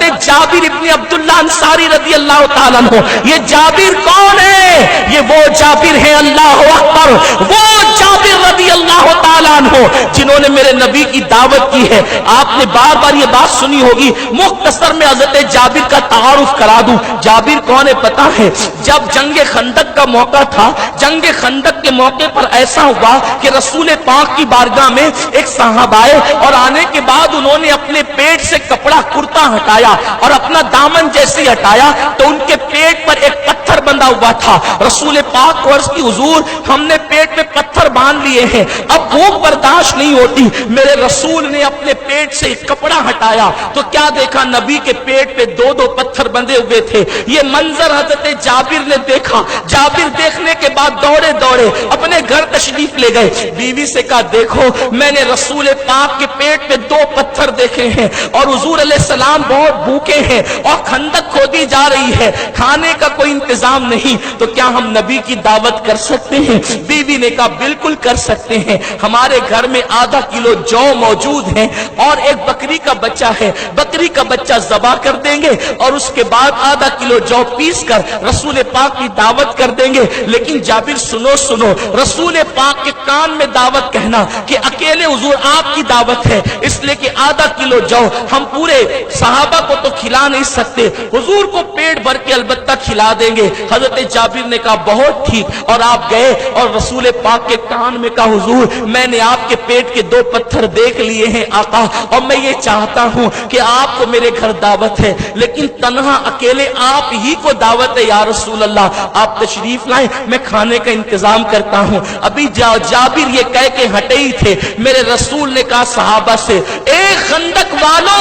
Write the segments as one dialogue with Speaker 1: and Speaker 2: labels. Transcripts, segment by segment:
Speaker 1: حضرت جابر ابن عبداللہ انصاری رضی اللہ تعالیٰ عنہ. یہ جابر کون ہے؟ یہ وہ جابر ہے، اللہ اکبر، وہ جابر رضی اللہ تعالیٰ عنہ جنہوں نے میرے نبی کی دعوت کی ہے. آپ نے بار بار یہ بات سنی ہوگی، مختصر میں حضرت جابر کا تعارف کرا دوں. جابر کون ہے پتا ہے؟ جب جنگ خندق کا موقع تھا، جنگ خندق کے موقع پر ایسا ہوا کہ رسول پاک کی بارگاہ میں ایک صحابہ آئے اور آنے کے بعد انہوں نے اپنے پیٹ سے کپڑا کرتا ہٹایا اور اپنا دامن جیسے ہٹایا تو ان کے پیٹ پر ایک پتھر بندھا ہوا تھا. رسول پاک کو عرض کی حضور ہم نے پیٹ میں پتھر باندھ لیے ہیں، اب بھوک برداشت نہیں ہوتی. میرے رسول نے اپنے پیٹ سے ایک کپڑا ہٹایا تو کیا دیکھا؟ نبی کے پیٹ پہ دو دو پتھر بندھے ہوئے تھے. یہ منظر حضرت جابر نے دیکھا. جابر دیکھنے کے بعد دوڑے دوڑے اپنے گھر تشریف لے گئے. بیوی سے کہا دیکھو میں نے رسول پاک کے پیٹ پہ دو پتھر دیکھے ہیں اور حضور علیہ السلام بہت بھوکے ہیں اور خندق کھودی جا رہی ہے، کھانے کا کوئی انتظام نہیں، تو کیا ہم نبی کی دعوت کر سکتے ہیں؟ بیوی نے کہا بالکل کر سکتے ہیں. ہمارے گھر میں آدھا کلو جو موجود ہیں اور ایک بکری کا بچہ ہے، بکری کا بچہ ذبح کر دیں گے اور اس کے بعد آدھا کلو جو پیس کر رسول پاک کی دعوت کر دیں گے. لیکن جابر سنو، رسول پاک کے کان میں دعوت کہنا کہ اکیلے حضور آپ کی دعوت ہے، اس لیے کہ آدھا کلو جو ہم پورے صحابہ کو تو کھلا نہیں سکتے، حضور کو پیٹ بھر کے البتہ کھلا دیں گے. حضرت جابر نے کہا بہت ٹھیک، اور آپ گئے اور رسول پاک کے کان میں کہا حضور میں نے آپ کے پیٹ کے دو پتھر دیکھ لیے ہیں آقا، اور میں یہ چاہتا ہوں کہ آپ کو میرے گھر دعوت ہے لیکن تنہا اکیلے آپ ہی کو دعوت ہے یا رسول اللہ، آپ تشریف لائیں میں کھانے کا انتظام کرتا ہوں. ابھی جابر یہ کہہ کے ہٹے ہی تھے، میرے رسول نے کہا صحابہ سے اے خندق والو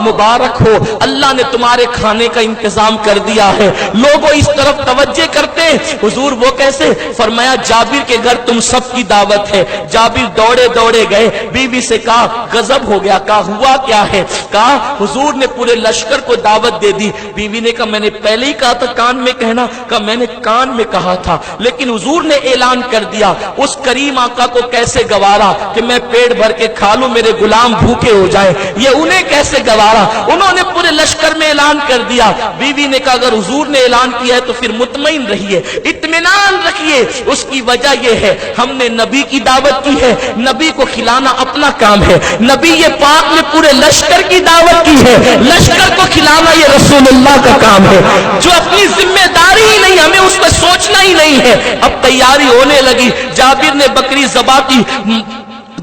Speaker 1: مبارک ہو، اللہ نے تمہارے کھانے کا انتظام کر دیا ہے. لوگوں اس طرف توجہ کرتے حضور وہ کیسے؟ فرمایا جابر کے گھر تم سب کی دعوت ہے. جابر دوڑے دوڑے گئے، بیوی سے کہا غضب ہو گیا. کہا ہوا کیا ہے؟ کہا حضور نے پورے لشکر کو دعوت دے دی. بیوی نے کہا میں نے پہلے ہی کہا تھا کان میں کہنا. کہا میں نے کان میں کہا تھا لیکن حضور نے اعلان کر دیا. اس کریم آقا کو کیسے گوارا کہ میں پیٹ بھر کے کھا لوں میرے غلام بھوکے ہو جائیں؟ یہ انہیں کیسے گوارا؟ انہوں نے پورے لشکر میں اعلان کر دیا. بیوی نے کہا اگر حضور نے اعلان کیا ہے تو پھر مطمئن رہیے، اطمینان رکھیے. اس کی وجہ یہ ہے ہم نے نبی کی دعوت کی ہے، نبی کو کھلانا اپنا کام ہے. نبی یہ پاک نے پورے لشکر کی دعوت کی ہے، لشکر کو کھلانا یہ رسول اللہ کا کام ہے. جو اپنی ذمہ داری ہی نہیں، ہمیں اس پہ سوچنا ہی نہیں ہے. اب تیاری ہونے لگی. جابر نے بکری ذبح کی.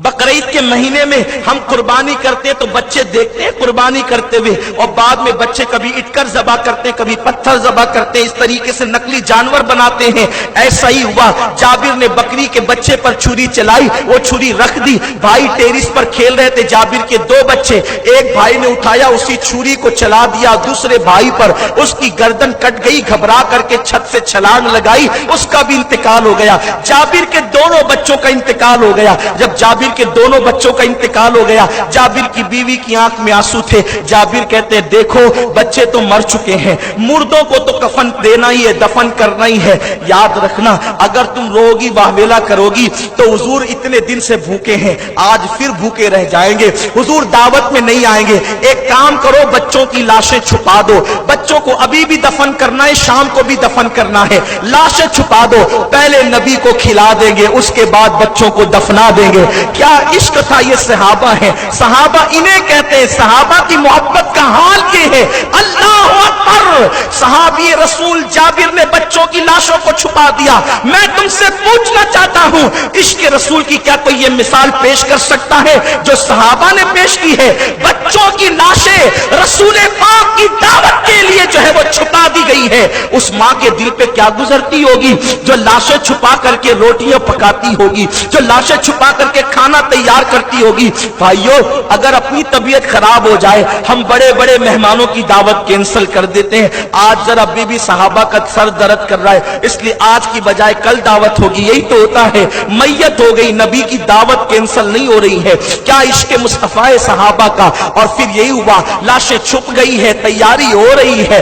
Speaker 1: بقرعید کے مہینے میں ہم قربانی کرتے تو بچے دیکھتے ہیں قربانی کرتے ہوئے، اور بعد میں بچے کبھی اٹکر ذبح کرتے کبھی پتھر ذبح کرتے، اس طریقے سے نقلی جانور بناتے ہیں. ایسا ہی ہوا. جابر نے بکری کے بچے پر چھری چلائی، وہ چھری رکھ دی. بھائی ٹیرس پر کھیل رہے تھے جابر کے دو بچے، ایک بھائی نے اٹھایا اسی چھری کو چلا دیا دوسرے بھائی پر، اس کی گردن کٹ گئی. گھبرا کر کے چھت سے چھلانگ لگائی، اس کا بھی انتقال ہو گیا. جابر کے دونوں بچوں کا انتقال ہو گیا. جب جابر کے دونوں بچوں کا انتقال ہو گیا، جابر کی بیوی کی آنکھ میں آنسو تھے. جابر کہتے ہیں دیکھو بچے تو مر چکے ہیں، مردوں کو تو کفن دینا ہی ہے، دفن کرنا ہی ہے. یاد رکھنا اگر تم روگی واہویلا کرو گی تو حضور اتنے دن سے بھوکے ہیں، آج پھر بھوکے رہ جائیں گے، حضور دعوت میں نہیں آئیں گے. ایک کام کرو بچوں کی لاشیں چھپا دو، بچوں کو ابھی بھی دفن کرنا ہے، شام کو بھی دفن کرنا ہے، لاشیں چھپا دو. پہلے نبی کو کھلا دیں گے اس کے بعد بچوں کو دفنا دیں گے. کیا عشق تھا! یہ صحابہ ہیں، صحابہ انہیں کہتے ہیں. صحابہ کی محبت کا حال یہ ہے. اللہ اکبر! صحابی رسول جابر نے بچوں کی لاشوں کو چھپا دیا. میں تم سے پوچھنا چاہتا ہوں عشق رسول کی کیا کوئی یہ مثال پیش کر سکتا ہے جو صحابہ نے پیش کی ہے؟ بچوں کی لاشیں رسول پاک کی دعوت کے لیے جو ہے وہ چھپا دی گئی ہے. اس ماں کے دل پہ کیا گزرتی ہوگی جو لاشیں چھپا کر کے روٹیاں پکاتی ہوگی، جو لاشیں چھپا کر کے کھانا تیار کرتی ہوگی. بھائیو اگر اپنی طبیعت خراب ہو جائے ہم بڑے بڑے مہمانوں کی دعوت کینسل کر دیتے ہیں. آج ذرا بی بی صحابہ کا سر درد کر رہا ہے اس لیے آج کی بجائے کل دعوت ہوگی. یہی تو ہوتا ہے. میت ہو گئی، نبی کی دعوت کینسل نہیں ہو رہی ہے. کیا عشق مصطفیٰ صحابہ کا! اور پھر یہی ہوا، لاشیں چھپ گئی ہے، تیاری ہو رہی ہے.